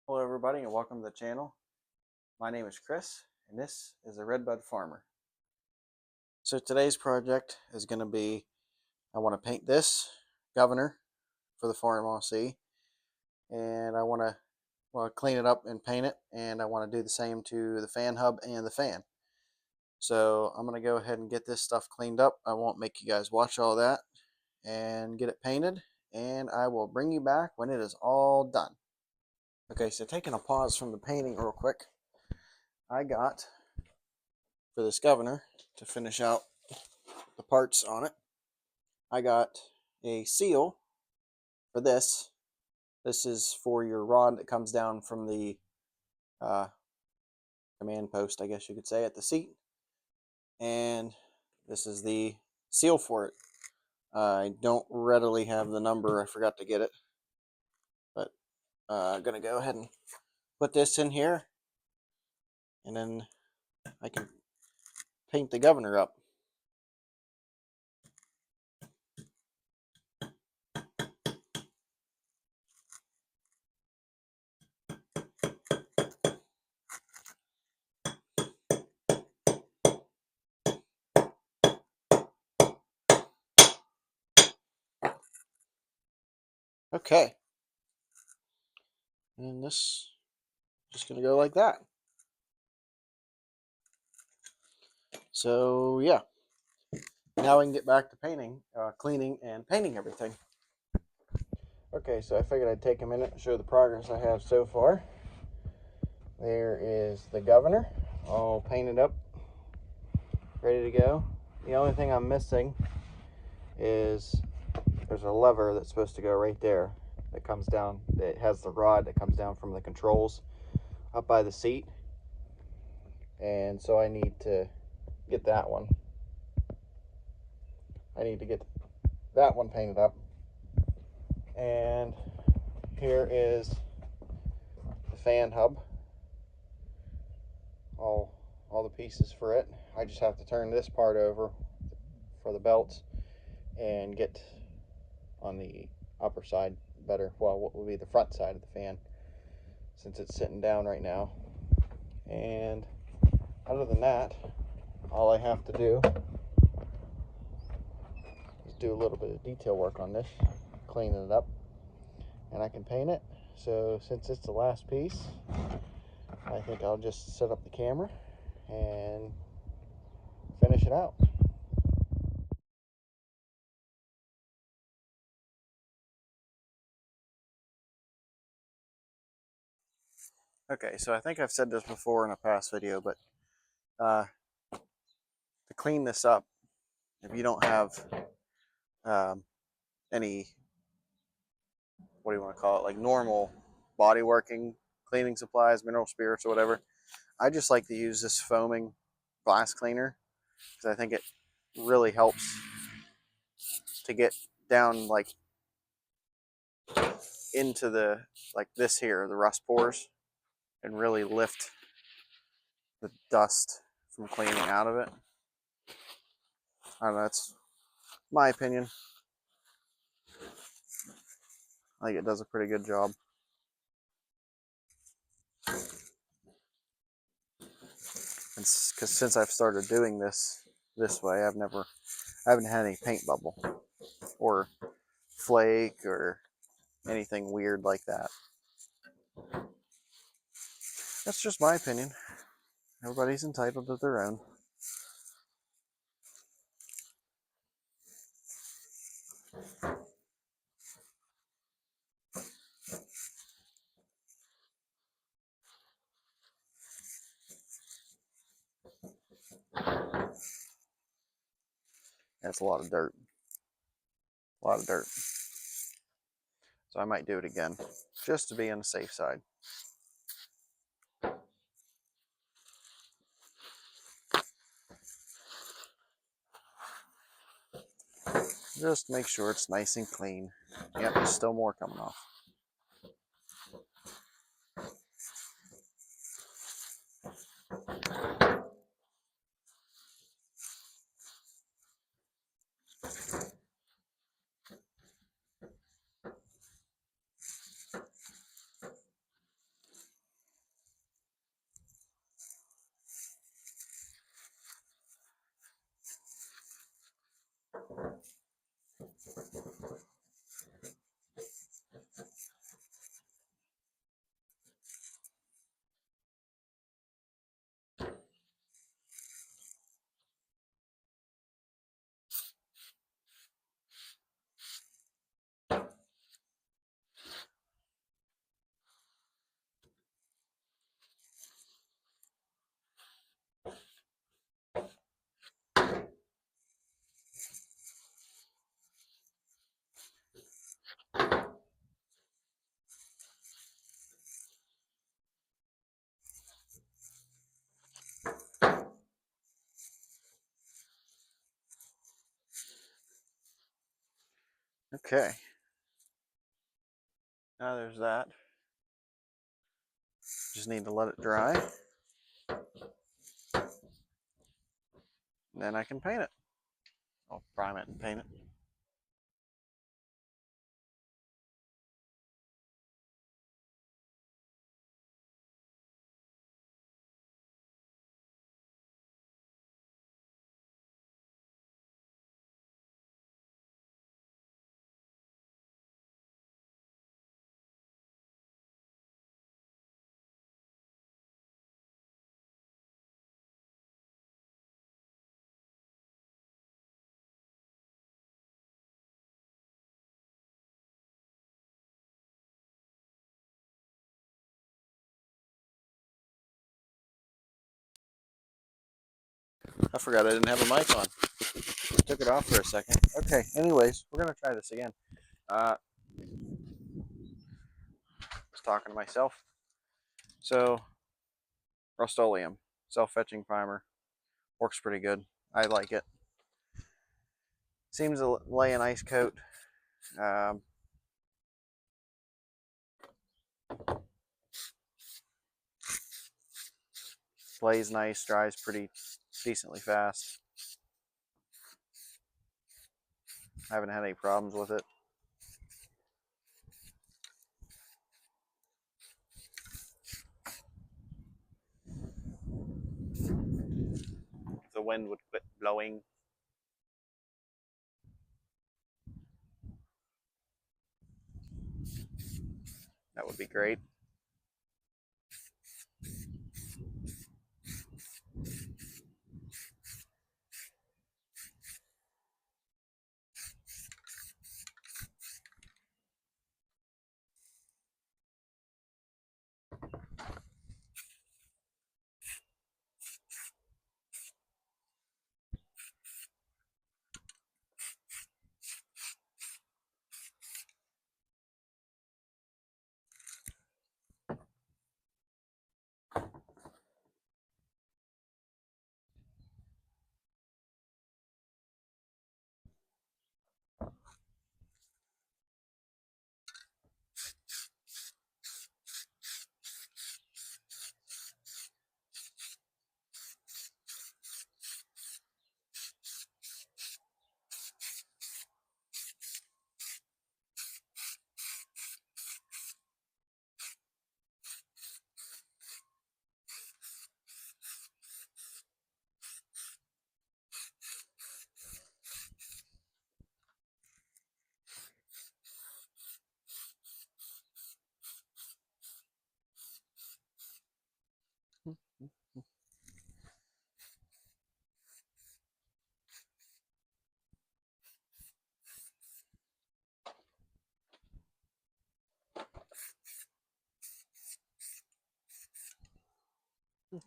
Hello everybody and welcome to the channel. My name is Chris and this is the Redbud Farmer. So today's project is going to be, I want to paint this governor for the Farmall C, and I want to clean it up and paint it, and I want to do the same to the fan hub and the fan. So I'm going to go ahead and get this stuff cleaned up. I won't make you guys watch all that and get it painted, and I will bring you back when it is all done. Okay, so taking a pause from the painting real quick, I got, for this governor, to finish out the parts on it, I got a seal for this. This is for your rod that comes down from the command post, I guess you could say, at the seat. And this is the seal for it. I don't readily have the number. I forgot to get it. But I'm going to go ahead and put this in here. And then I can paint the governor up. Okay. And this is just going to go like that. So yeah, now we can get back to painting, cleaning and painting everything. Okay, so I figured I'd take a minute and show the progress I have so far. There is the governor, all painted up, ready to go. The only thing I'm missing is there's a lever that's supposed to go right there that comes down. It has the rod that comes down from the controls up by the seat. And so I need to get that one. I need to get that one painted up. And here is the fan hub. All the pieces for it. I just have to turn this part over for the belts and get on the upper side better, well, what would be the front side of the fan, since it's sitting down right now. And other than that, all I have to do is do a little bit of detail work on this, cleaning it up, and I can paint it. So since it's the last piece, I think I'll just set up the camera and finish it out. Okay, so I think I've said this before in a past video, but to clean this up, if you don't have any, what do you want to call it, like normal body working cleaning supplies, mineral spirits or whatever, I just like to use this foaming glass cleaner because I think it really helps to get down like into the, like this here, the rust pores, and really lift the dust from cleaning out of it. I don't know, that's my opinion. I think it does a pretty good job. Because since I've started doing this way, I haven't had any paint bubble or flake or anything weird like that. That's just my opinion. Everybody's entitled to their own. That's a lot of dirt. A lot of dirt. So I might do it again, just to be on the safe side. Just make sure it's nice and clean. Yep, there's still more coming off. Okay. Now there's that. Just need to let it dry. And then I can paint it. I'll prime it and paint it. I forgot I didn't have a mic on. Took it off for a second. Okay, anyways, we're going to try this again. I was talking to myself. So, Rust-Oleum, self-fetching primer. Works pretty good. I like it. Seems to lay a nice coat. Lays nice, dries pretty decently fast. I haven't had any problems with it. If the wind would quit blowing. That would be great.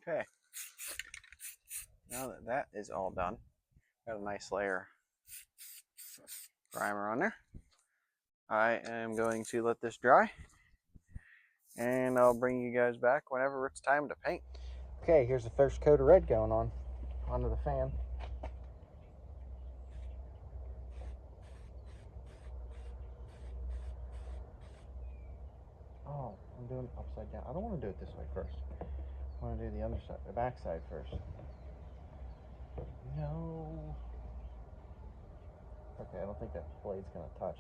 Okay. Now that that is all done, got a nice layer of primer on there. I am going to let this dry, and I'll bring you guys back whenever it's time to paint. Okay, here's the first coat of red going on onto the fan. Oh, I'm doing it upside down. I don't want to do it this way first. I want to do the other side, the back side first. No. Okay, I don't think that blade's going to touch.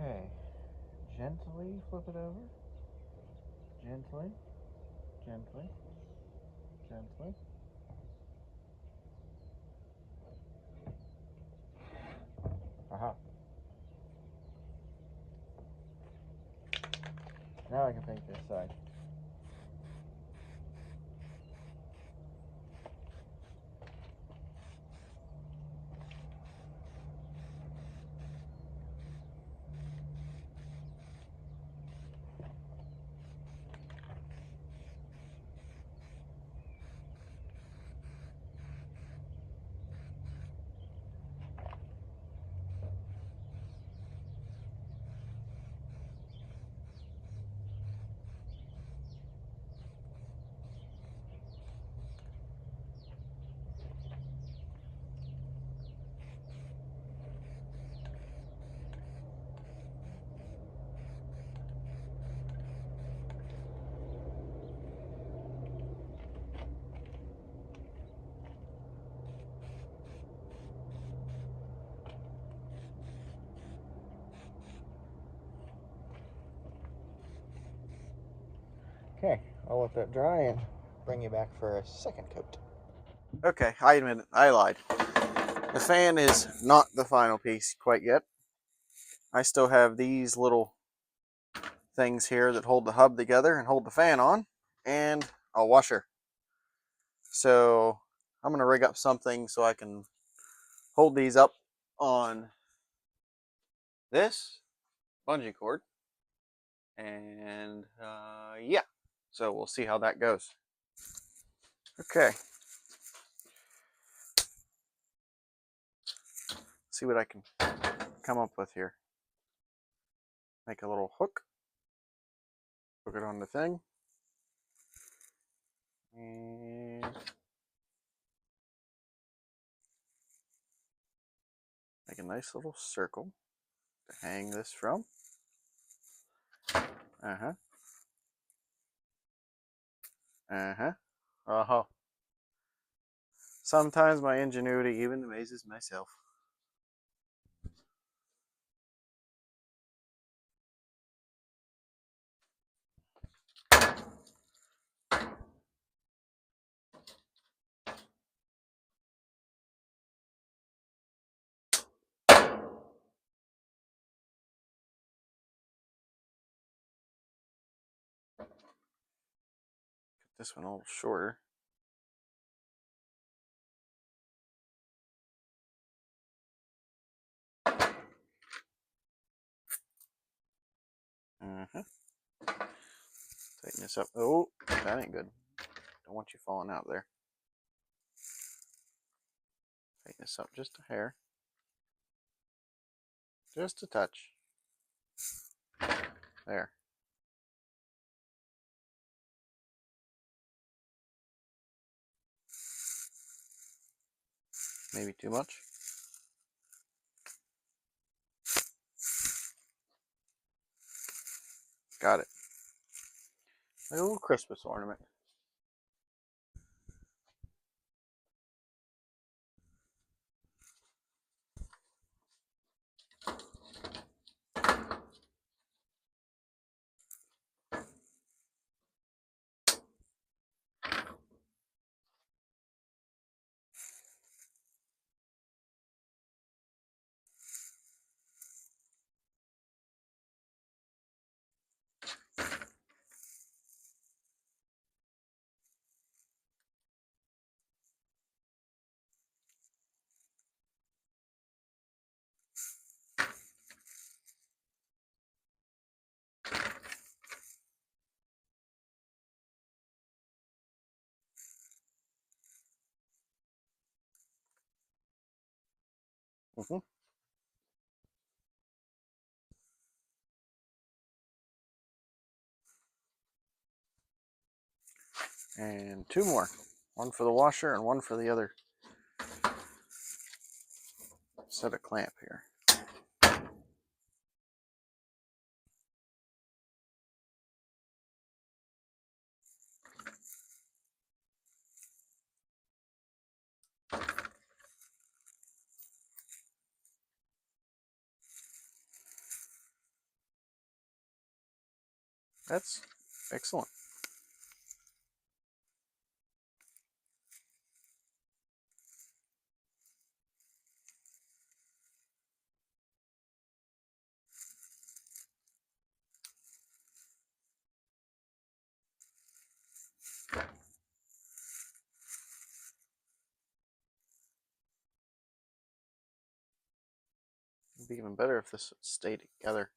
Okay, gently flip it over. Gently, gently, gently. Aha. Now I can paint this side. Okay, I'll let that dry and bring you back for a second coat. Okay, I admit it, I lied. The fan is not the final piece quite yet. I still have these little things here that hold the hub together and hold the fan on, and a washer. So I'm going to rig up something so I can hold these up on this bungee cord. And yeah, so we'll see how that goes. Okay. See what I can come up with here. Make a little hook. Hook it on the thing. And make a nice little circle to hang this from. Uh-huh. Uh-huh. Uh-huh. Sometimes my ingenuity even amazes myself. This one a little shorter. Uh-huh. Tighten this up. Oh, that ain't good. Don't want you falling out there. Tighten this up just a hair. Just a touch. There. Maybe too much. Got it. Like a little Christmas ornament. Mm-hmm. And two more. One for the washer and one for the other set of clamp here. That's excellent. It'd be even better if this would stay together.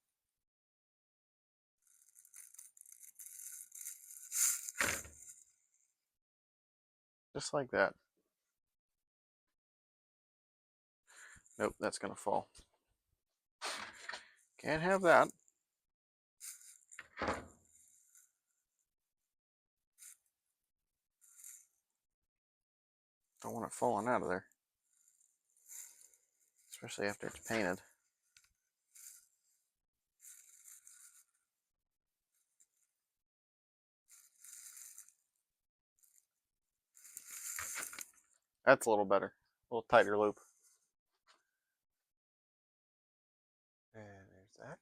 Just like that. Nope, that's gonna fall. Can't have that. Don't want it falling out of there. Especially after it's painted. That's a little better. A little tighter loop. And there's that.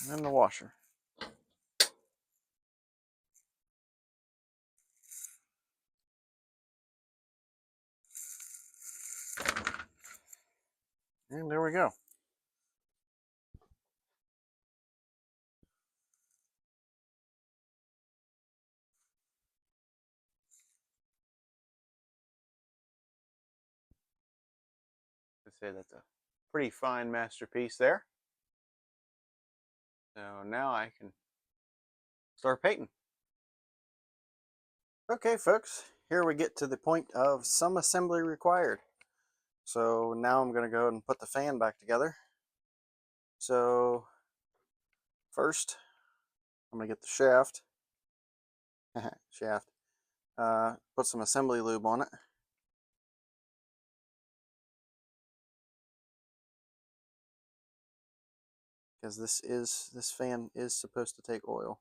And then the washer. And there we go. I'd say that's a pretty fine masterpiece there. So now I can start painting. Okay, folks, here we get to the point of some assembly required. So now I'm going to go and put the fan back together. So first, I'm going to get the shaft. Put some assembly lube on it. Because this fan is supposed to take oil.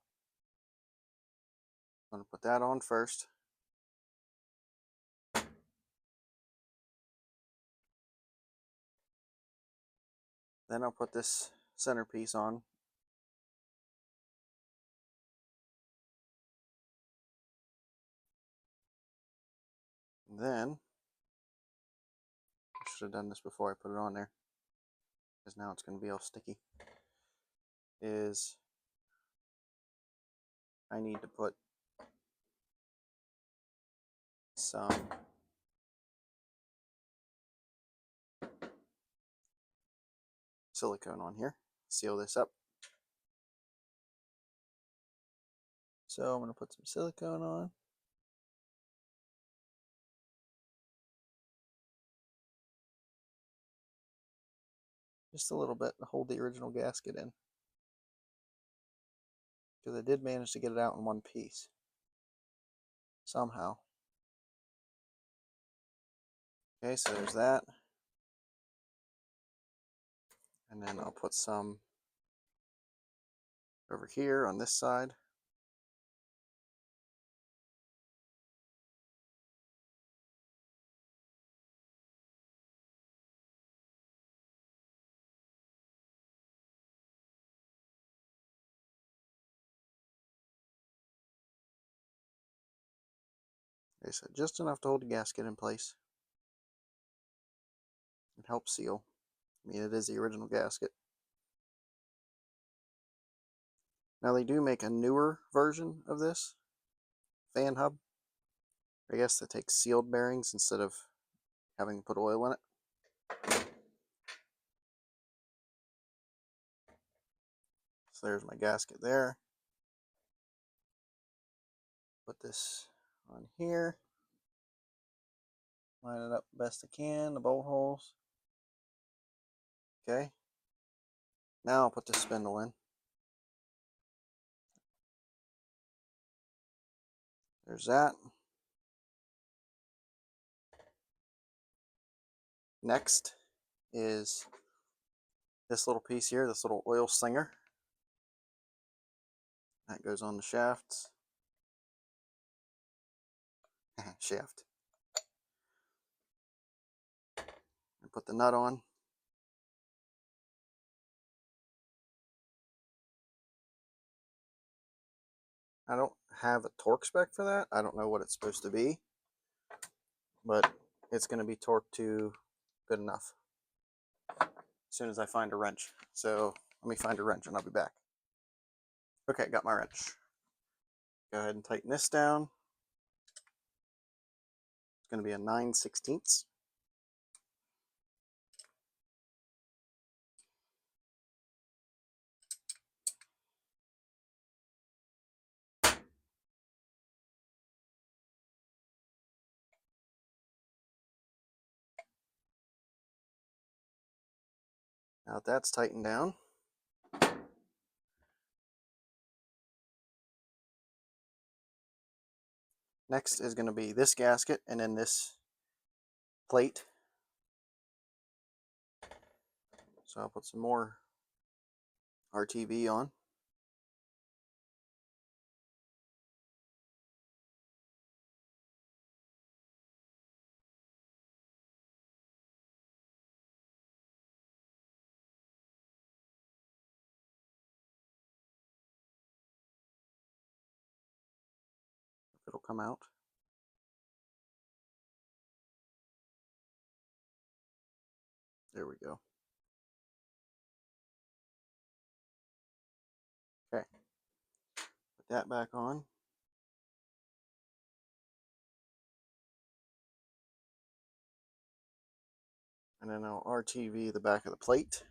I'm going to put that on first. Then I'll put this centerpiece on. And then, I should have done this before I put it on there, because now it's going to be all sticky, I need to put some silicone on here, seal this up. So I'm going to put some silicone on. Just a little bit to hold the original gasket in. Because I did manage to get it out in one piece. Somehow. Okay, so there's that. And then I'll put some over here on this side. Okay, so just enough to hold the gasket in place. It helps seal. I mean, it is the original gasket. Now they do make a newer version of this fan hub. I guess that takes sealed bearings instead of having to put oil in it. So there's my gasket there. Put this on here. Line it up best I can, the bolt holes. Okay. Now I'll put the spindle in. There's that. Next is this little piece here, this little oil slinger. That goes on the shafts. Shaft. and put the nut on. I don't have a torque spec for that. I don't know what it's supposed to be, but it's going to be torqued to good enough as soon as I find a wrench. So let me find a wrench and I'll be back. Okay, got my wrench. Go ahead and tighten this down. It's going to be a 9/16. Now that that's tightened down, next is going to be this gasket and then this plate. So I'll put some more RTV on. It'll come out. There we go. Okay, put that back on. And then I'll RTV the back of the plate.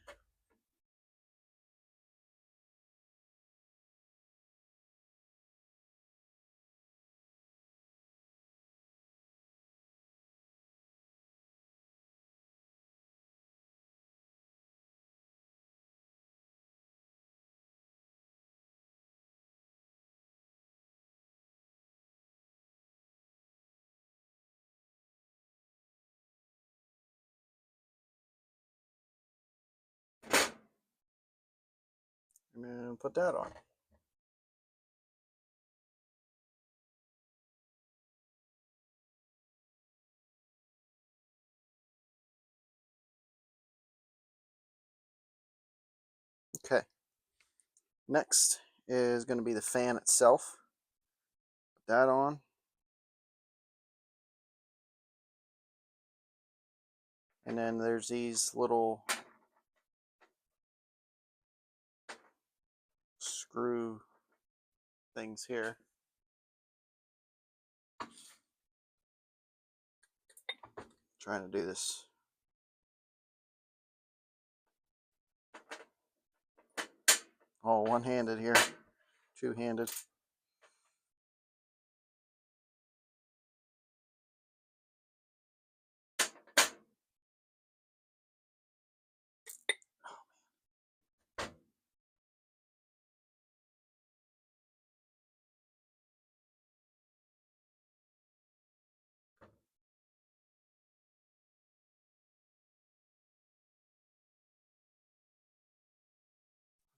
And then put that on. Okay. Next is going to be the fan itself. Put that on. And then there's these little screw things here. Trying to do this. All one-handed here, two-handed.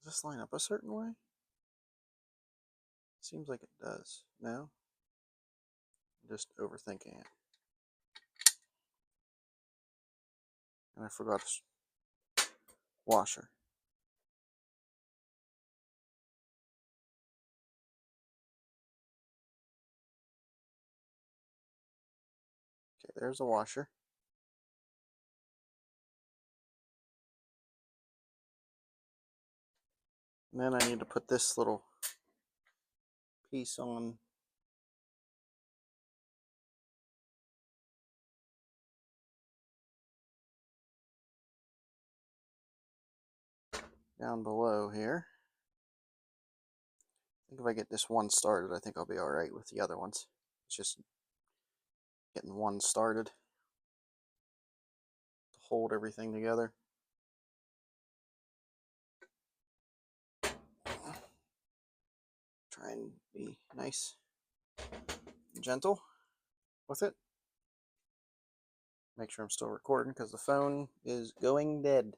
Does this line up a certain way? Seems like it does. No? I'm just overthinking it. And I forgot a washer. Okay, there's a washer. And then I need to put this little piece on. Down below here. I think if I get this one started, I think I'll be alright with the other ones. It's just getting one started to hold everything together. Try and be nice and gentle with it. Make sure I'm still recording because the phone is going dead.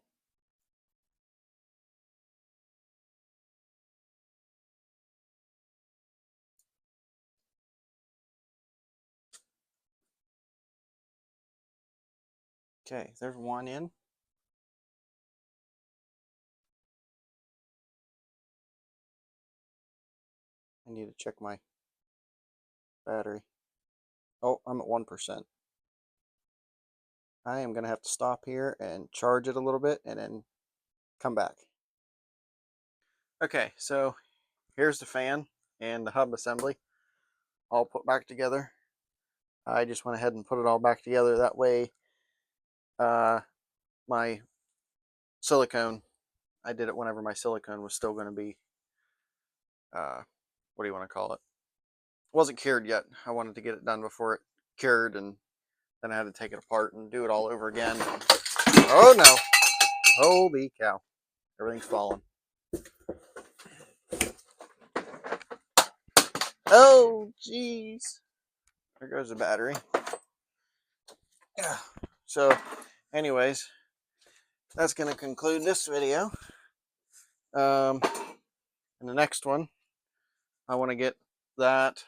Okay, there's one in. I need to check my battery. Oh, I'm at 1%. I am going to have to stop here and charge it a little bit and then come back. Okay, so here's the fan and the hub assembly all put back together. I just went ahead and put it all back together. That way, my silicone, I did it whenever my silicone was still going to be, what do you want to call it? It wasn't cured yet. I wanted to get it done before it cured, and then I had to take it apart and do it all over again. Oh no! Holy cow. Everything's falling. Oh, jeez. There goes the battery. Yeah. So, anyways, that's going to conclude this video. In the next one, I want to get that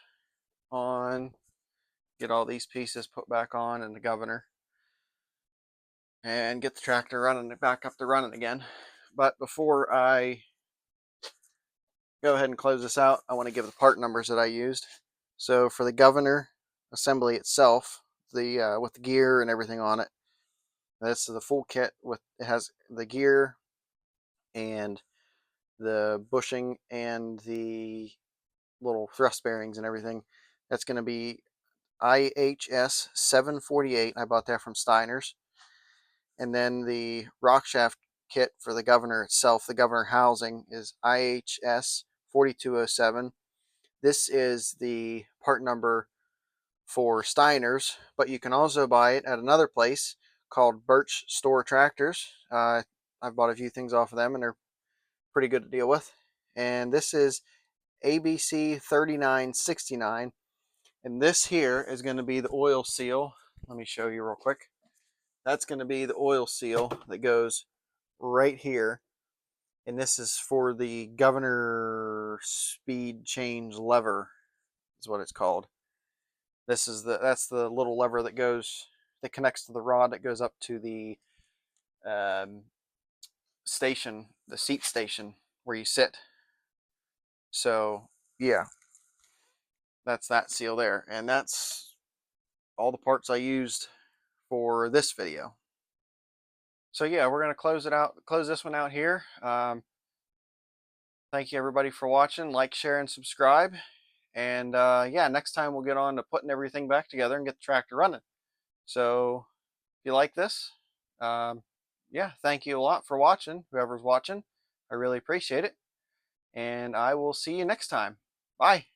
on, get all these pieces put back on and the governor, and get the tractor running back up to running again. But before I go ahead and close this out, I want to give the part numbers that I used. So for the governor assembly itself, the with the gear and everything on it, this is the full kit. With it has the gear and the bushing and the little thrust bearings and everything. That's going to be IHS 748. I bought that from Steiner's. And then the Rockshaft kit for the governor itself, the governor housing, is IHS 4207. This is the part number for Steiner's, but you can also buy it at another place called Burch Store Tractors. I've bought a few things off of them, and they're pretty good to deal with. And this is ABC 3969. And this here is going to be the oil seal. Let me show you real quick. That's going to be the oil seal that goes right here. And this is for the governor speed change lever, is what it's called. That's the little lever that connects to the rod that goes up to the station, the seat station where you sit. So yeah, that's that seal there, and that's all the parts I used for this video. So yeah, we're gonna close this one out here. Thank you everybody for watching. Like, share, and subscribe. And yeah, next time we'll get on to putting everything back together and get the tractor running. So if you like this, yeah, thank you a lot for watching, whoever's watching. I really appreciate it. And I will see you next time. Bye.